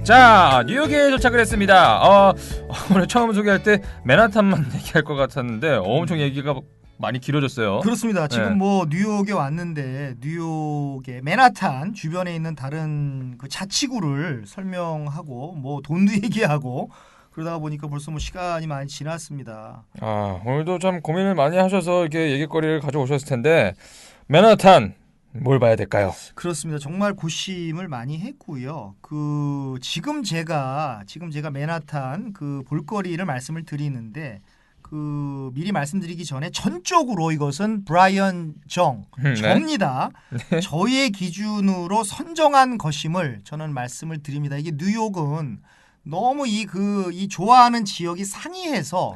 자, 뉴욕에 도착을 했습니다. 오늘 처음 소개할 때 맨하탄만 얘기할 것 같았는데 엄청 얘기가 많이 길어졌어요. 그렇습니다. 지금 뭐 뉴욕에 왔는데 뉴욕의 맨하탄 주변에 있는 다른 그 자치구를 설명하고 뭐 돈도 얘기하고 그러다 보니까 벌써 뭐 시간이 많이 지났습니다. 오늘도 참 고민을 많이 하셔서 이렇게 얘기거리를 가져오셨을 텐데 맨하탄 뭘 봐야 될까요? 그렇습니다. 정말 고심을 많이 했고요. 지금 제가 맨하탄 그 볼거리를 말씀을 드리는데 미리 말씀드리기 전에 전적으로 이것은 브라이언 저입니다. 네. 저의 기준으로 선정한 것임을 저는 말씀을 드립니다. 이게 뉴욕은 너무 이 좋아하는 지역이 상이해서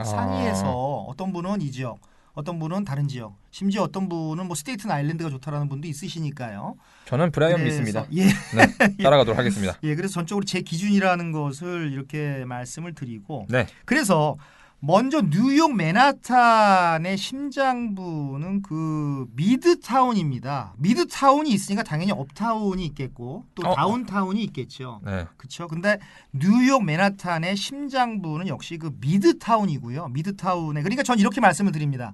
어떤 분은 이 지역, 어떤 분은 다른 지역, 심지어 어떤 분은 뭐 스테이튼 아일랜드가 좋다라는 분도 있으시니까요. 저는 브라이언 믿습니다. 예. 네, 따라가도록 하겠습니다. 예, 그래서 전적으로 제 기준이라는 것을 이렇게 말씀을 드리고, 네. 그래서 먼저 뉴욕 맨하탄의 심장부는 그 미드타운입니다. 미드타운이 있으니까 당연히 업타운이 있겠고 또 다운타운이 있겠죠. 네. 그렇죠. 근데 뉴욕 맨하탄의 심장부는 역시 그 미드타운이고요. 미드타운에 그러니까 전 이렇게 말씀을 드립니다.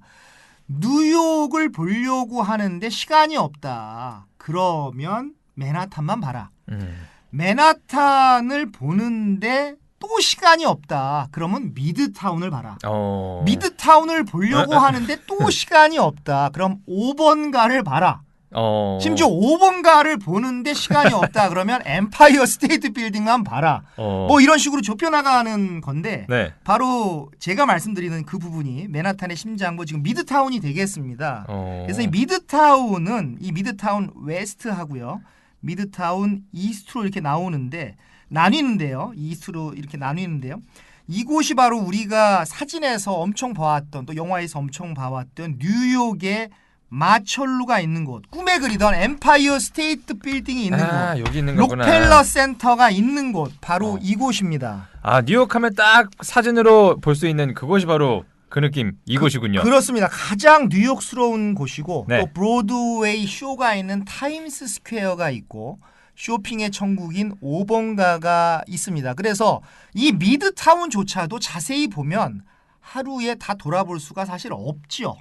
뉴욕을 보려고 하는데 시간이 없다. 그러면 맨하탄만 봐라. 맨하탄을 보는데 또 시간이 없다. 그러면 미드타운을 봐라. 미드타운을 보려고 하는데 또 시간이 없다. 그럼 5번가를 봐라. 심지어 5번가를 보는데 시간이 없다. 그러면 엠파이어 스테이트 빌딩만 봐라. 뭐 이런 식으로 좁혀나가는 건데 네. 바로 제가 말씀드리는 그 부분이 맨하탄의 심장부 지금 미드타운이 되겠습니다. 그래서 이 미드타운 웨스트하고요. 미드타운 이스트로 이렇게 나뉘는데요. 이스트로 이렇게 나뉘는데요. 이곳이 바로 우리가 사진에서 엄청 봐왔던 또 영화에서 엄청 봐왔던 뉴욕의 마철루가 있는 곳, 꿈에 그리던 엠파이어 스테이트 빌딩이 있는 곳, 여기 있는 거구나. 록펠러 센터가 있는 곳, 바로 이곳입니다. 뉴욕 하면 딱 사진으로 볼 수 있는 그곳이 바로 그 느낌, 이곳이군요. 그렇습니다. 가장 뉴욕스러운 곳이고 네. 또 브로드웨이 쇼가 있는 타임스 스퀘어가 있고 쇼핑의 천국인 5번가가 있습니다. 그래서 이 미드타운조차도 자세히 보면 하루에 다 돌아볼 수가 사실 없죠.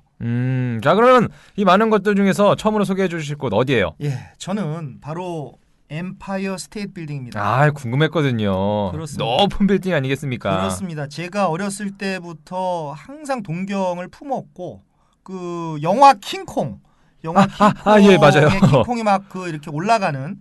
자, 그러면 이 많은 것들 중에서 처음으로 소개해 주실 곳 어디예요? 예, 저는 바로 엠파이어 스테이트 빌딩입니다. 궁금했거든요. 그렇습니다. 높은 빌딩 아니겠습니까? 그렇습니다. 제가 어렸을 때부터 항상 동경을 품었고 그 영화 킹콩 예, 맞아요. 킹콩이 막 이렇게 올라가는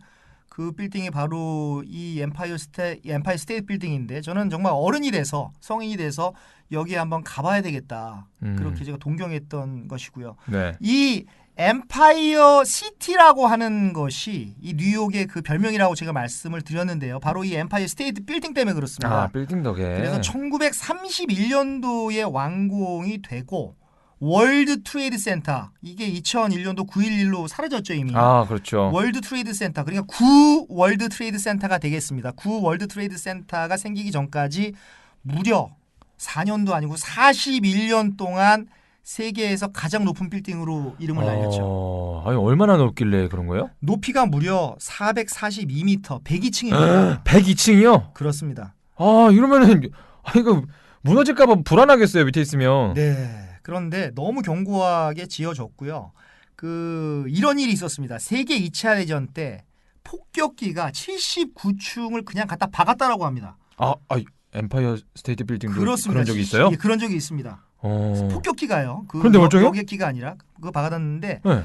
그 빌딩이 바로 이 엠파이어 스테이트 빌딩인데 저는 정말 어른이 돼서 성인이 돼서 여기에 한번 가봐야 되겠다. 그렇게 제가 동경했던 것이고요. 네. 이 엠파이어 시티라고 하는 것이 이 뉴욕의 그 별명이라고 제가 말씀을 드렸는데요. 바로 이 엠파이어 스테이트 빌딩 때문에 그렇습니다. 빌딩 덕에. 그래서 1931년도에 완공이 되고 월드 트레이드 센터 이게 2001년도 9.11로 사라졌죠 이미. 그렇죠. 월드 트레이드 센터 그러니까 구 월드 트레이드 센터가 되겠습니다. 구 월드 트레이드 센터가 생기기 전까지 무려 4년도 아니고 41년 동안 세계에서 가장 높은 빌딩으로 이름을 날렸죠. 얼마나 높길래 그런 거예요? 높이가 무려 442m, 102층입니다. 102층이요? 그렇습니다. 이러면은 이거 무너질까봐 불안하겠어요 밑에 있으면. 네. 그런데 너무 견고하게 지어졌고요. 이런 일이 있었습니다. 세계 2차 대전 때 폭격기가 79층을 그냥 갖다 박았다라고 합니다. 엠파이어 스테이트 빌딩도 그렇습니다. 그런 적이 있어요? 예, 그런 적이 있습니다. 폭격기가요. 그런데 멀쩡해요? 여객기가 아니라 그거 박아놨는데 네.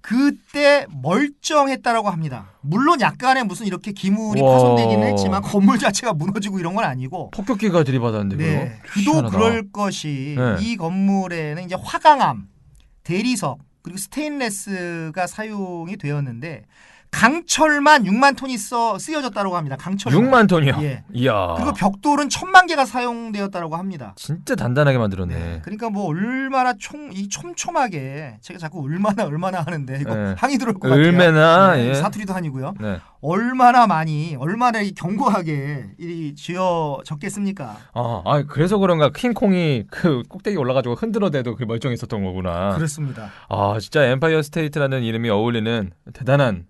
그때 멀쩡했다라고 합니다. 물론 약간의 무슨 이렇게 기물이 파손되기는 했지만 건물 자체가 무너지고 이런 건 아니고 폭격기가 들이받았는데 네, 그거? 그도 희한하다. 그럴 것이 네. 이 건물에는 이제 화강암, 대리석 그리고 스테인레스가 사용이 되었는데 강철만 6만 톤이 쓰여졌다고 합니다. 강철 6만 톤이요? 예. 이야. 그리고 벽돌은 1,000만 개가 사용되었다고 합니다. 진짜 단단하게 만들었네. 네. 그러니까 뭐 얼마나 촘촘하게 제가 자꾸 얼마나 하는데 이거 네. 항의 들어올 것 같아요. 얼마나 네, 예. 사투리도 아니고요. 네. 얼마나 견고하게 지어졌겠습니까? 그래서 그런가 킹콩이 그 꼭대기 올라가지고 흔들어대도 그 멀쩡했었던 거구나. 그렇습니다. 진짜 엠파이어 스테이트라는 이름이 어울리는 대단한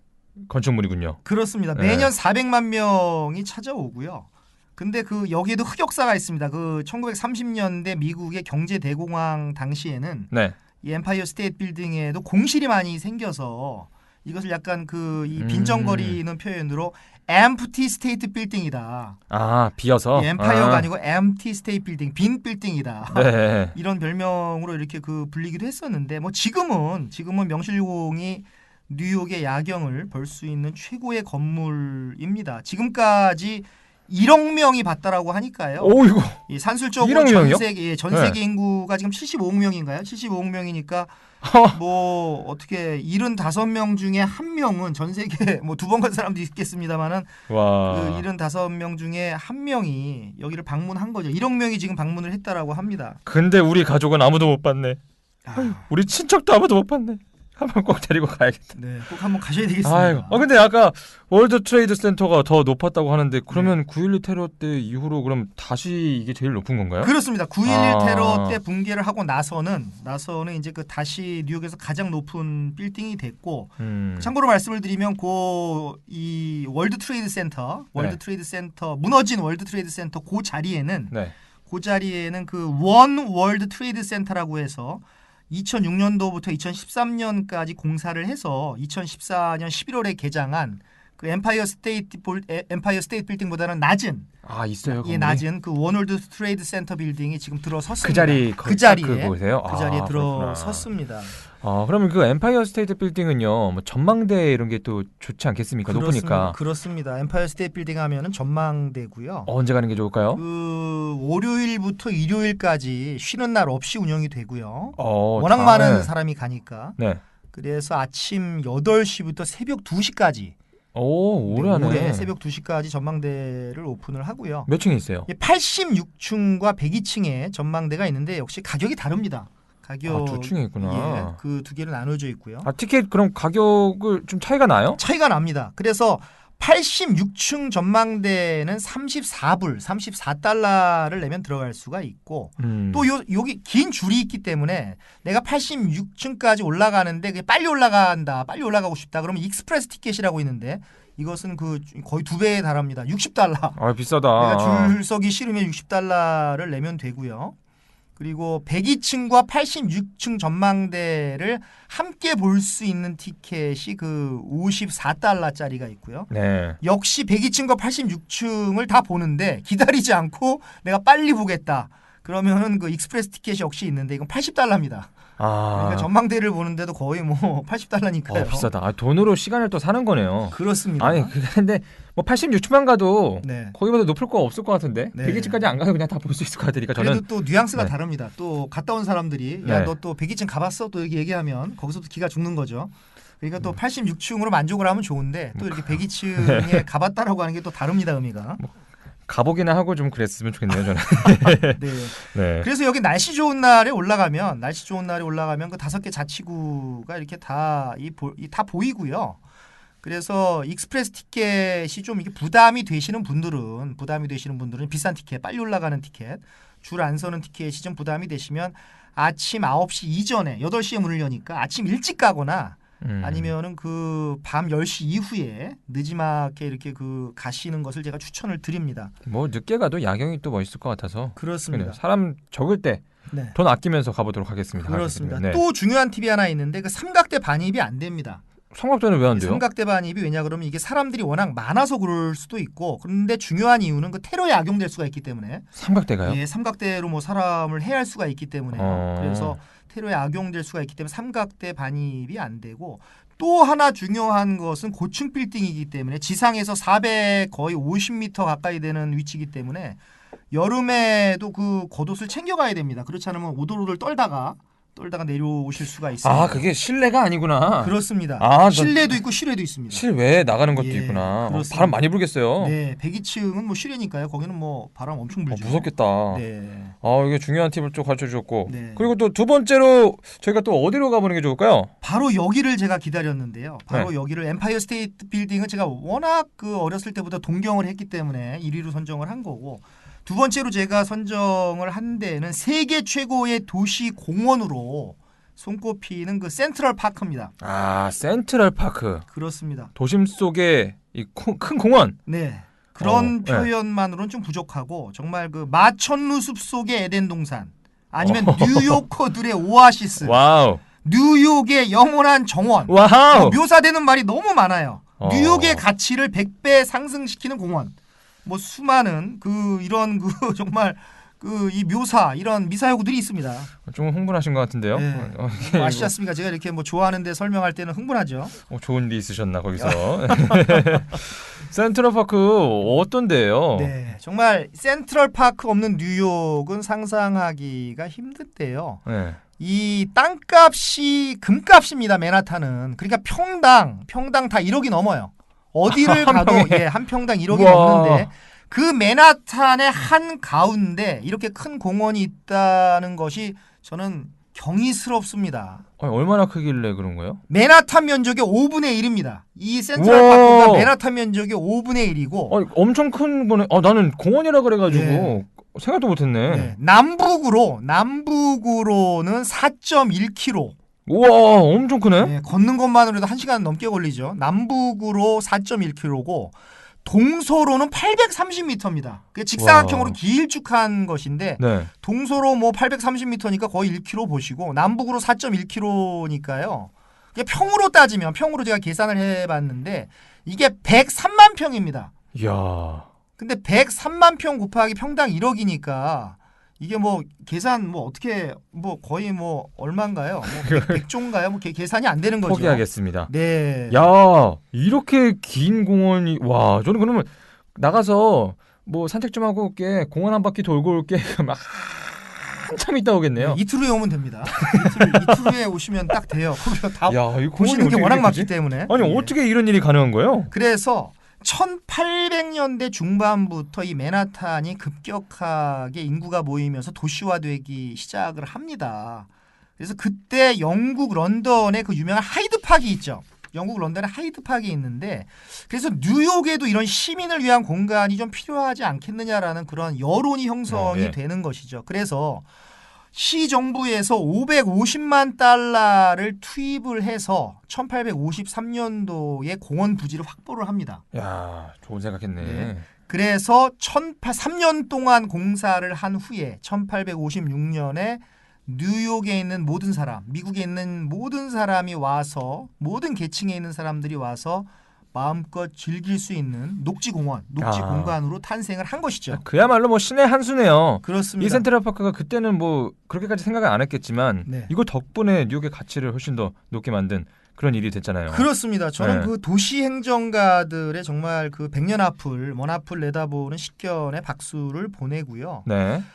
건축물이군요. 그렇습니다. 매년 400만 명이 찾아오고요. 근데 그 여기에도 흑역사가 있습니다. 그 1930년대 미국의 경제 대공황 당시에는 네. 이 엠파이어 스테이트 빌딩에도 공실이 많이 생겨서 이것을 약간 그 이 빈정거리는 표현으로 empty state building이다. 아, 비어서. 엠파이어가 아니고 empty state building, 빈 빌딩이다. 네. 이런 별명으로 이렇게 그 불리기도 했었는데 뭐 지금은 명실공히 뉴욕의 야경을 볼 수 있는 최고의 건물입니다. 지금까지 1억 명이 봤다라고 하니까요. 오, 이거. 이 산술적으로 1억 명이요? 전 세계 인구가 지금 75억 명인가요? 75억 명이니까 뭐 어떻게 75명 중에 한 명은 전 세계 뭐 두 번 간 사람도 있겠습니다만은 와. 그 75명 중에 한 명이 여기를 방문한 거죠. 1억 명이 지금 방문을 했다라고 합니다. 근데 우리 가족은 아무도 못 봤네. 아, 우리 친척도 아무도 못 봤네. 한번 꼭 데리고 가야겠다. 네, 꼭 한번 가셔야 되겠습니다. 아이고. 근데 아까 월드 트레이드 센터가 더 높았다고 하는데 그러면 9.11 테러 때 이후로 그럼 다시 이게 제일 높은 건가요? 그렇습니다. 9.11 테러 때 붕괴를 하고 나서는 이제 그 다시 뉴욕에서 가장 높은 빌딩이 됐고 참고로 말씀을 드리면 이 월드 트레이드 센터 무너진 월드 트레이드 센터 그 자리에는 그 원 월드 트레이드 센터라고 해서 2006년도부터 2013년까지 공사를 해서 2014년 11월에 개장한 그 엠파이어 스테이트 빌딩보다는 낮은 있어요. 예, 낮은 그 원월드 트레이드 센터 빌딩이 지금 들어섰습니다. 그 자리에 들어섰습니다. 그러면 그 엠파이어 스테이트 빌딩은요, 뭐 전망대 이런 게 또 좋지 않겠습니까? 높으니까. 그렇습니다. 엠파이어 스테이트 빌딩 하면은 전망대고요. 언제 가는 게 좋을까요? 그 월요일부터 일요일까지 쉬는 날 없이 운영이 되고요. 워낙 많은 사람이 가니까. 네. 그래서 아침 8시부터 새벽 2시까지. 오래 하네. 올해 새벽 2시까지 전망대를 오픈을 하고요. 몇 층이 있어요? 86층과 102층에 전망대가 있는데 역시 가격이 다릅니다. 가격 두 층이 있구나. 예, 그 두 개로 나눠져 있고요. 티켓 그럼 가격을 좀 차이가 나요? 차이가 납니다. 그래서 86층 전망대는 34달러를 내면 들어갈 수가 있고 또 여기 긴 줄이 있기 때문에 내가 86층까지 올라가는데 그게 빨리 올라가고 싶다. 그러면 익스프레스 티켓이라고 있는데 이것은 그 거의 2배에 달합니다. 60달러. 비싸다. 내가 줄 서기 싫으면 60달러를 내면 되고요. 그리고 102층과 86층 전망대를 함께 볼 수 있는 티켓이 그 54달러짜리가 있고요. 네. 역시 102층과 86층을 다 보는데 기다리지 않고 내가 빨리 보겠다. 그러면은 그 익스프레스 티켓이 역시 있는데 이건 80달러입니다. 그러니까 전망대를 보는데도 거의 뭐 80달러니까요. 비싸다. 돈으로 시간을 또 사는 거네요. 그렇습니다. 아니 근데 뭐 86층만 가도 네. 거기보다 높을 거 없을 것 같은데 네. 102층까지 안 가도 그냥 다 볼 수 있을 것 같으니까 저는. 그래도 또 뉘앙스가 다릅니다. 또 갔다 온 사람들이 야 너 또 102층 가봤어? 또 이렇게 얘기하면 거기서도 기가 죽는 거죠. 그러니까 또 86층으로 만족을 하면 좋은데 또 이렇게 102층에 가봤다라고 하는 게 또 다릅니다. 의미가. 가보기나 하고 좀 그랬으면 좋겠네요, 저는. 네. 네. 그래서 여기 날씨 좋은 날에 올라가면 그 5개 자치구가 이렇게 다 보이고요. 그래서 익스프레스 티켓이 좀 이게 부담이 되시는 분들은 비싼 티켓, 빨리 올라가는 티켓, 줄 안 서는 티켓이 좀 부담이 되시면 아침 9시 이전에 8시에 문을 여니까 아침 일찍 가거나 아니면은 그 밤 10시 이후에 늦지막게 이렇게 그 가시는 것을 제가 추천을 드립니다. 뭐 늦게 가도 야경이 또 멋있을 것 같아서. 그렇습니다. 그래요. 사람 적을 때 돈 아끼면서 가보도록 하겠습니다. 그렇습니다. 네. 또 중요한 팁이 하나 있는데 그 삼각대 반입이 안 됩니다. 삼각대는 왜 안 돼요? 삼각대 반입이 왜냐 그러면 이게 사람들이 워낙 많아서 그럴 수도 있고 그런데 중요한 이유는 그 테러에 악용될 수가 있기 때문에. 삼각대가요? 예, 삼각대로 뭐 사람을 해할 수가 있기 때문에요. 그래서 테러에 악용될 수가 있기 때문에 삼각대 반입이 안 되고 또 하나 중요한 것은 고층 빌딩이기 때문에 지상에서 400 거의 50m 가까이 되는 위치이기 때문에 여름에도 그 겉옷을 챙겨가야 됩니다. 그렇지 않으면 오돌오돌 떨다가 내려오실 수가 있습니다. 그게 실내가 아니구나. 그렇습니다. 실내도 있고 실외도 있습니다. 실외에 나가는 것도 있구나. 바람 많이 불겠어요. 네, 102층은 뭐 실외니까요. 거기는 뭐 바람 엄청 불죠. 무섭겠다. 네. 이게 중요한 팁을 좀 가르쳐 주셨고. 네. 그리고 또 두 번째로 저희가 또 어디로 가보는 게 좋을까요? 바로 여기를 제가 기다렸는데요. 여기를 엠파이어 스테이트 빌딩은 제가 워낙 그 어렸을 때부터 동경을 했기 때문에 1위로 선정을 한 거고 두 번째로 제가 선정을 한 데는 세계 최고의 도시 공원으로 손꼽히는 그 센트럴 파크입니다. 아, 센트럴 파크. 그렇습니다. 도심 속에 이 큰 공원. 네. 그런 표현만으로는 좀 부족하고 정말 그 마천루 숲속의 에덴 동산 아니면 뉴요커들의 오아시스. 와우. 뉴욕의 영원한 정원. 와우. 묘사되는 말이 너무 많아요. 뉴욕의 가치를 100배 상승시키는 공원. 뭐 수많은 이런 정말 이 묘사 이런 미사여구들이 있습니다. 좀 흥분하신 것 같은데요. 네. 뭐 아시지 않습니까? 제가 이렇게 뭐 좋아하는데 설명할 때는 흥분하죠. 좋은 일이 있으셨나 거기서. 센트럴파크 어떤데요? 네, 정말 센트럴파크 없는 뉴욕은 상상하기가 힘든데요. 네. 이 땅값이 금값입니다. 맨하탄은. 그러니까 평당 다 1억이 넘어요. 어디를 가도 한 평당 1억이 넘는데 그 맨하탄의 한 가운데 이렇게 큰 공원이 있다는 것이 저는 경이스럽습니다. 얼마나 크길래 그런 거예요? 맨하탄 면적의 5분의 1입니다. 이 센트럴파크가 맨하탄 면적의 5분의 1이고 엄청 큰 거네. 나는 공원이라 그래가지고 생각도 못했네. 네. 남북으로는 4.1km. 우와, 엄청 크네. 네, 걷는 것만으로도 1시간 넘게 걸리죠. 남북으로 4.1km고 동서로는 830m입니다. 직사각형으로 길쭉한 것인데 동서로 뭐 830m니까 거의 1km 보시고 남북으로 4.1km니까요. 평으로 따지면 평으로 제가 계산을 해봤는데 이게 103만 평입니다. 이야. 근데 103만 평 곱하기 평당 1억이니까 이게 뭐 계산 뭐 어떻게 뭐 거의 뭐 얼마인가요? 뭐 100조인가요? 뭐 계산이 안 되는 거죠. 포기하겠습니다. 네. 야, 이렇게 긴 공원이 와, 저는 그러면 나가서 뭐 산책 좀 하고 올게. 공원 한 바퀴 돌고 올게. 막 한참 있다 오겠네요. 네, 이틀 후에 오면 됩니다. 이틀 후에 오시면 딱 돼요. 거기서 다 보시는 게 워낙 많기 때문에. 아니, 어떻게 이런 일이 가능한 거예요? 그래서 1800년대 중반부터 이 맨하탄이 급격하게 인구가 모이면서 도시화되기 시작을 합니다. 그래서 그때 영국 런던에 그 유명한 하이드파크가 있죠. 영국 런던에 하이드파크가 있는데 그래서 뉴욕에도 이런 시민을 위한 공간이 좀 필요하지 않겠느냐라는 그런 여론이 형성이 되는 것이죠. 그래서 시정부에서 550만 달러를 투입을 해서 1853년도에 공원 부지를 확보를 합니다. 야, 좋은 생각했네. 네. 그래서 3년 동안 공사를 한 후에 1856년에 뉴욕에 있는 모든 사람, 미국에 있는 모든 사람이 와서 모든 계층에 있는 사람들이 와서 마음껏 즐길 수 있는 녹지공원, 녹지공간으로 탄생을 한 것이죠. 그야말로 뭐 신의 한 수네요. 그렇습니다. 이 센트럴파크가 그때는 뭐 그렇게까지 생각을 안 했겠지만 이거 덕분에 뉴욕의 가치를 훨씬 더 높게 만든 그런 일이 됐잖아요. 그렇습니다. 저는 그 도시 행정가들의 정말 그 백년 앞을 먼 앞을 내다보는 식견에 박수를 보내고요.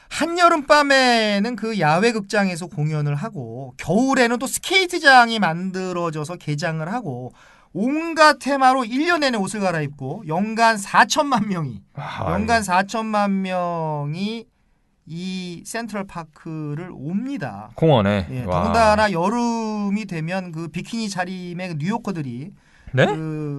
한여름 밤에는 그 야외 극장에서 공연을 하고 겨울에는 또 스케이트장이 만들어져서 개장을 하고 온갖 테마로 1년 내내 옷을 갈아입고 연간 4천만 명이 이 센트럴파크를 옵니다. 공원에. 더군다나 여름이 되면 그 비키니 차림의 뉴요커들이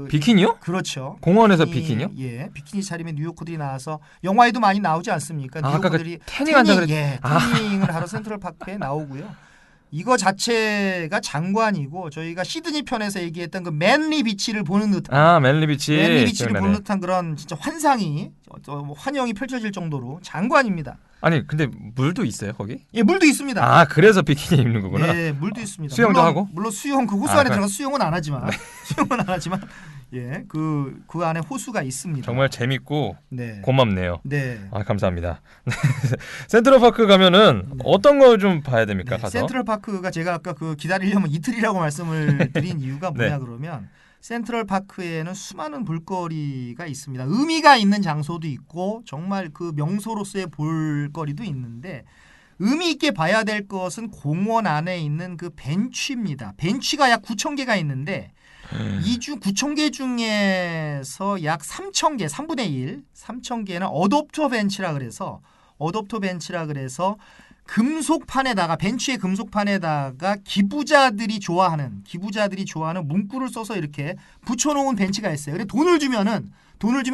비키니요? 그렇죠. 공원에서 비키니요? 예, 비키니 차림의 뉴요커들이 나와서 영화에도 많이 나오지 않습니까? 뉴요커들이 태닝을 하러 센트럴파크에 나오고요. 이거 자체가 장관이고 저희가 시드니 편에서 얘기했던 그 맨리 비치를 보는 듯한 맨리 비치를 보는 듯한 그런 진짜 환영이 펼쳐질 정도로 장관입니다. 아니 근데 물도 있어요 거기? 예, 물도 있습니다. 그래서 비키니 입는 거구나. 네, 물도 있습니다. 수영도 하고? 물론 수영 그 호수 안에 들어가 수영은 안 하지만 예, 그 안에 호수가 있습니다. 정말 재밌고 고맙네요. 네. 감사합니다. 센트럴파크 가면은 어떤 거 좀 봐야 됩니까? 가서? 센트럴파크가 제가 아까 기다리려면 이틀이라고 말씀을 드린 이유가 뭐냐 그러면 센트럴파크에는 수많은 볼거리가 있습니다. 의미가 있는 장소도 있고 정말 그 명소로서의 볼거리도 있는데 의미 있게 봐야 될 것은 공원 안에 있는 그 벤치입니다. 벤치가 약 9,000개가 있는데 9,000개 중에서 약 3,000개, 3분의 1, 3,000개는 어댑터 벤치라 그래서 금속판에다가 벤치의 금속판에다가 기부자들이 좋아하는 문구를 써서 이렇게 붙여놓은 벤치가 있어요. 근데 돈을 주면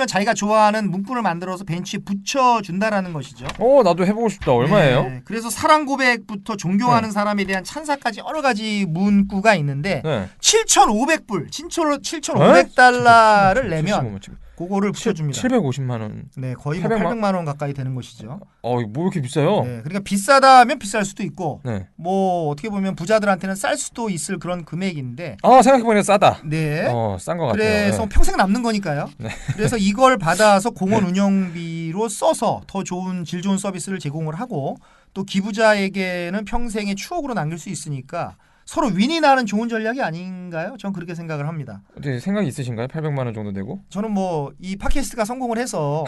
자기가 좋아하는 문구를 만들어서 벤치에 붙여준다라는 것이죠. 나도 해보고 싶다. 얼마예요? 네, 그래서 사랑 고백부터 존경하는 사람에 대한 찬사까지 여러 가지 문구가 있는데 7,500불, 7,500달러를 내면 그거를 붙여줍니다. 750만 원. 네, 거의 800만 원 가까이 되는 것이죠. 뭐 이렇게 비싸요? 네, 그러니까 비싸다면 비쌀 수도 있고, 네. 뭐 어떻게 보면 부자들한테는 쌀 수도 있을 그런 금액인데. 생각해보니까 싸다. 네. 싼 것 같아요. 그래서 평생 남는 거니까요. 네. 그래서 이걸 받아서 공원 운영비로 써서 더 좋은 질 좋은 서비스를 제공을 하고 또 기부자에게는 평생의 추억으로 남길 수 있으니까. 서로 윈이 나는 좋은 전략이 아닌가요? 전 그렇게 생각을 합니다. 생각이 있으신가요? 800만 원 정도 되고? 저는 뭐 이 팟캐스트가 성공을 해서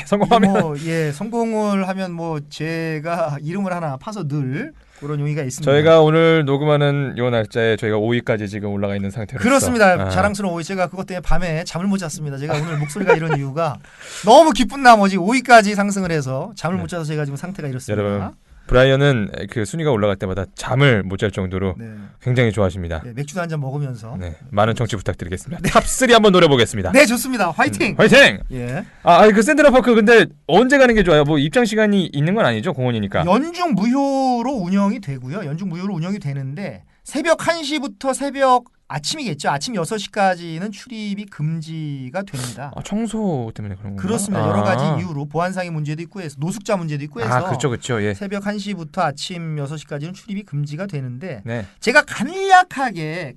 성공하면 성공을 하면 뭐 제가 이름을 하나 파서 늘 그런 용의가 있습니다. 저희가 오늘 녹음하는 이 날짜에 저희가 5위까지 지금 올라가 있는 상태로서 그렇습니다. 자랑스러운 5위. 제가 그것 때문에 밤에 잠을 못 잤습니다. 제가 오늘 목소리가 이런 이유가 너무 기쁜 나머지 5위까지 상승을 해서 잠을 못 자서 제가 지금 상태가 이렇습니다. 여러분 브라이언은 그 순위가 올라갈 때마다 잠을 못 잘 정도로 굉장히 좋아하십니다. 네, 맥주도 한 잔 먹으면서 많은 청취 부탁드리겠습니다. 탑3 한번 노려보겠습니다. 네, 좋습니다. 화이팅! 화이팅! 예. 그 센트럴파크 근데 언제 가는 게 좋아요? 뭐 입장 시간이 있는 건 아니죠? 공원이니까. 연중 무휴로 운영이 되고요. 연중 무휴로 운영이 되는데 새벽 1시부터 아침이겠죠. 아침 6시까지는 출입이 금지가 됩니다. 청소 때문에 그런 건가요? 그렇습니다. 여러 가지 이유로 보안상의 문제도 있고 해서 노숙자 문제도 있고 해서 그렇죠. 예. 새벽 1시부터 아침 6시까지는 출입이 금지가 되는데 네. 제가 간략하게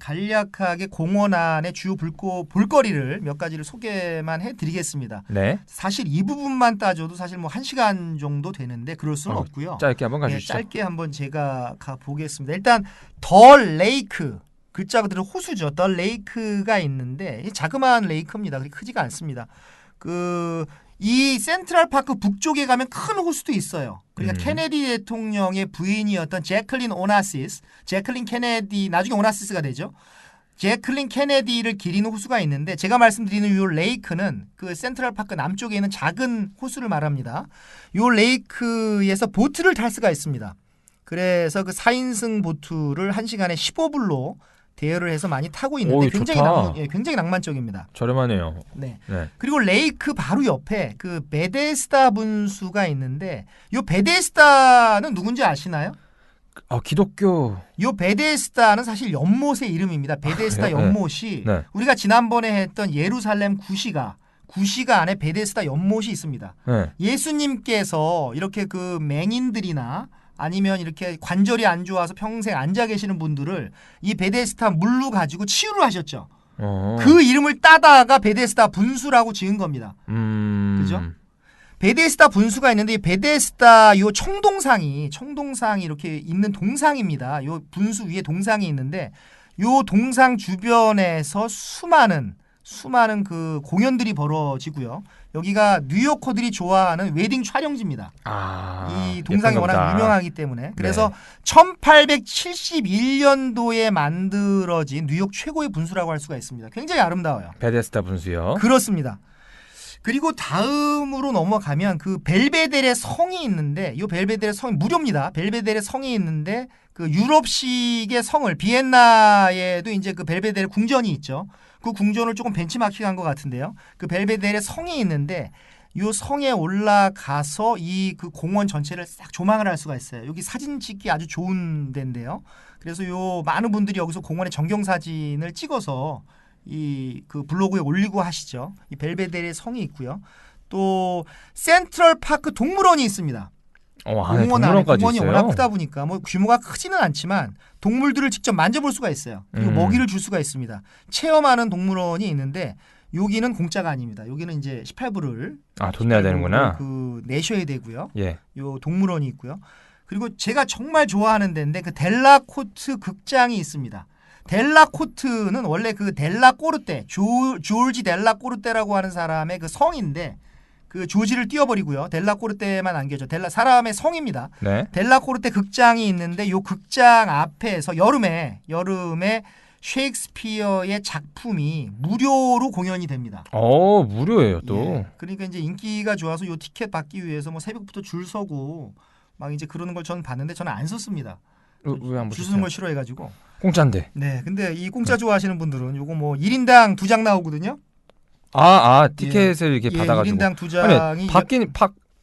공원 안의 주요 볼거리를 몇 가지를 소개만 해드리겠습니다. 네. 사실 이 부분만 따져도 사실 뭐 1시간 정도 되는데 그럴 수는 없고요. 짧게 한번 가주시죠. 짧게 한번 제가 가보겠습니다. 일단 더 레이크 글자 그대로 호수죠. 더 레이크가 있는데 자그마한 레이크입니다. 그렇게 크지가 않습니다. 이 센트럴파크 북쪽에 가면 큰 호수도 있어요. 그러니까 케네디 대통령의 부인이었던 제클린 케네디 나중에 오나시스가 되죠. 제클린 케네디를 기리는 호수가 있는데 제가 말씀드리는 이 레이크는 그 센트럴파크 남쪽에 있는 작은 호수를 말합니다. 이 레이크에서 보트를 탈 수가 있습니다. 그래서 그 4인승 보트를 1시간에 15불로 대여를 해서 많이 타고 있는데 굉장히 낭만적입니다. 저렴하네요. 네. 그리고 레이크 바로 옆에 그 베데스다 분수가 있는데 이 베데스다는 누군지 아시나요? 기독교. 이 베데스다는 사실 연못의 이름입니다. 베데스다 연못이 우리가 지난번에 했던 예루살렘 구시가 안에 베데스다 연못이 있습니다. 예수님께서 이렇게 그 맹인들이나 아니면 이렇게 관절이 안 좋아서 평생 앉아 계시는 분들을 이 베데스다 물로 가지고 치유를 하셨죠. 그 이름을 따다가 베데스다 분수라고 지은 겁니다. 그죠? 베데스다 분수가 있는데 이 베데스다 요 청동상이 이렇게 있는 동상입니다. 요 분수 위에 동상이 있는데 요 동상 주변에서 수많은 그 공연들이 벌어지고요. 여기가 뉴요커들이 좋아하는 웨딩 촬영지입니다. 이 동상이 워낙 유명하기 때문에. 그래서 1871년도에 만들어진 뉴욕 최고의 분수라고 할 수가 있습니다. 굉장히 아름다워요. 베데스다 분수요. 그렇습니다. 그리고 다음으로 넘어가면 그 벨베데레 성이 있는데 이 벨베데레 성이 무료입니다. 벨베데레 성이 있는데 그 유럽식의 성을 비엔나에도 이제 그 벨베데레 궁전이 있죠. 그 궁전을 조금 벤치마킹한 것 같은데요. 그 벨베데레 성이 있는데 이 성에 올라가서 이 그 공원 전체를 싹 조망을 할 수가 있어요. 여기 사진 찍기 아주 좋은 데인데요. 그래서 요 많은 분들이 여기서 공원의 전경 사진을 찍어서 이 그 블로그에 올리고 하시죠. 이 벨베데레 성이 있고요. 또 센트럴파크 동물원이 있습니다. 공원 안에 공원이 워낙 크다 보니까 뭐 규모가 크지는 않지만 동물들을 직접 만져볼 수가 있어요. 그리고 먹이를 줄 수가 있습니다. 체험하는 동물원이 있는데 여기는 공짜가 아닙니다. 여기는 이제 18불을 돈 내야 되는구나. 내셔야 되고요. 예. 요 동물원이 있고요. 그리고 제가 정말 좋아하는 데인데 그 델라코트 극장이 있습니다. 델라코트는 원래 그 델라꼬르테 조르지 델라꼬르테라고 하는 사람의 그 성인데 그 조지를 띄워버리고요. 델라코르테만 남겨져. 사람의 성입니다. 네. 델라코르테 극장이 있는데 이 극장 앞에서 여름에 셰익스피어의 작품이 무료로 공연이 됩니다. 무료예요 또. 예. 그러니까 이제 인기가 좋아서 이 티켓 받기 위해서 뭐 새벽부터 줄 서고 막 이제 그러는 걸 저는 봤는데 저는 안 썼습니다. 왜 안 줄 서는 보셨어요? 걸 싫어해가지고. 공짜인데. 네, 근데 이 공짜 좋아하시는 분들은 요거 뭐 1인당 2장 나오거든요. 티켓을 이렇게 받아가지고. 1인당 2장이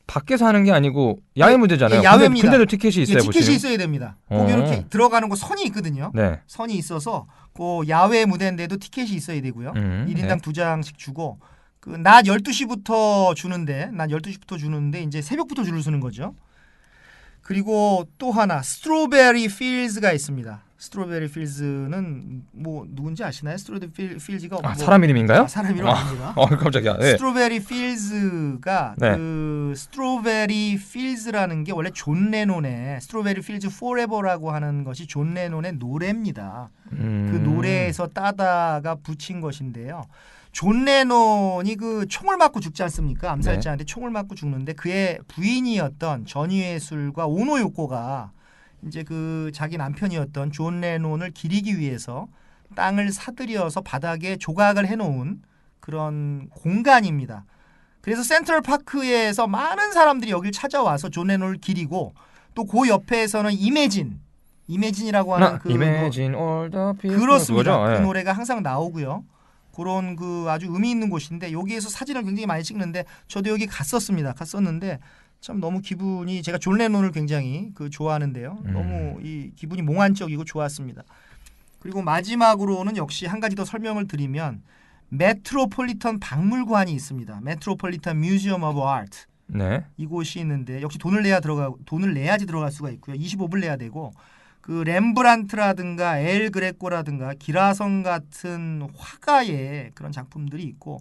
밖에서 하는 게 아니고 야외 무대잖아요. 야외입니다. 근데도 티켓이 있어요. 티켓이 보시면. 있어야 됩니다. 꼭 이렇게 들어가는 거 선이 있거든요. 네. 선이 있어서 그 야외 무대인데도 티켓이 있어야 되고요. 1인당 2장씩 주고 그 낮 12시부터 주는데 이제 새벽부터 줄을 서는 거죠. 그리고 또 하나 스트로베리 필즈가 있습니다. 스트로베리 필즈는 뭐 누군지 아시나요? 스트로베리 필즈가 뭐 사람 이름인가요? 사람 이름 아닙니다. 깜짝이야. 네. 스트로베리 필즈가 네. 그 스트로베리 필즈라는 게 원래 존 레논의 스트로베리 필즈 포레버라고 하는 것이 존 레논의 노래입니다. 그 노래에서 따다가 붙인 것인데요. 존 레논이 그 총을 맞고 죽지 않습니까? 암살자한테 총을 맞고 죽는데 그의 부인이었던 전희 예술과 오노 요코가 이제 그 자기 남편이었던 존 레논을 기리기 위해서 땅을 사들여서 바닥에 조각을 해놓은 그런 공간입니다. 그래서 센트럴 파크에서 많은 사람들이 여길 찾아와서 존 레논을 기리고 또 그 옆에서는 이매진이라고 하는 그 Imagine all the people. 그렇습니다. 그거죠? 그 노래가 항상 나오고요. 그런 그 아주 의미 있는 곳인데 여기에서 사진을 굉장히 많이 찍는데 저도 여기 갔었는데 참 너무 기분이 제가 존 레논을 굉장히 그 좋아하는데요. 너무 이 기분이 몽환적이고 좋았습니다. 그리고 마지막으로는 역시 한 가지 더 설명을 드리면 메트로폴리탄 박물관이 있습니다. 메트로폴리탄 뮤지엄 오브 아트. 네. 이곳이 있는데 역시 돈을 내야지 들어갈 수가 있고요. 25불 내야 되고 그 렘브란트라든가 엘 그레코라든가 기라성 같은 화가의 그런 작품들이 있고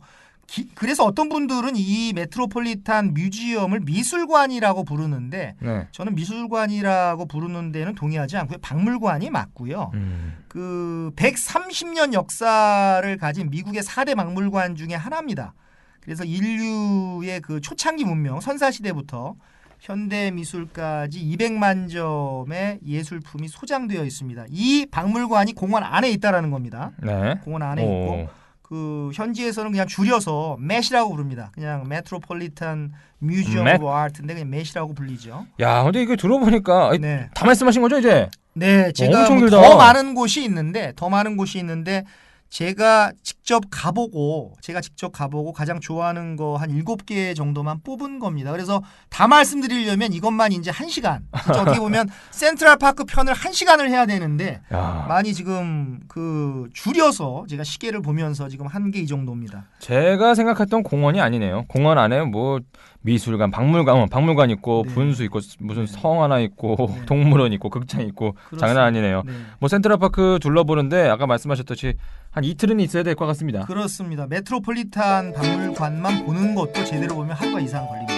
그래서 어떤 분들은 이 메트로폴리탄 뮤지엄을 미술관이라고 부르는데 네. 저는 미술관이라고 부르는 데는 동의하지 않고요. 박물관이 맞고요. 그 130년 역사를 가진 미국의 4대 박물관 중에 하나입니다. 그래서 인류의 그 초창기 문명 선사시대부터 현대 미술까지 200만 점의 예술품이 소장되어 있습니다. 이 박물관이 공원 안에 있다라는 겁니다. 네. 공원 안에 있고 그 현지에서는 그냥 줄여서 맷이라고 부릅니다. 그냥 메트로폴리탄 뮤지엄 오브 아트인데 그냥 맷이라고 불리죠. 야, 근데 이거 들어보니까 네. 다 말씀하신 거죠, 이제? 네, 제가 엄청 길다. 더 많은 곳이 있는데 제가 직접 가보고 가장 좋아하는 거 한 7개 정도만 뽑은 겁니다. 그래서 다 말씀드리려면 이것만 이제 1시간. 진짜 어떻게 보면 센트럴파크 편을 1시간을 해야 되는데 많이 지금 그 줄여서 제가 시계를 보면서 지금 한 개 이 정도입니다. 제가 생각했던 공원이 아니네요. 공원 안에 뭐 미술관, 박물관 있고 네. 분수 있고 무슨 네. 성 하나 있고 네. 동물원 있고 극장 있고 그렇습니다. 장난 아니네요. 네. 뭐 센트럴파크 둘러보는데 아까 말씀하셨듯이 한 이틀은 있어야 될 것 같습니다. 그렇습니다. 메트로폴리탄 박물관만 보는 것도 제대로 보면 하루가 이상 걸립니다.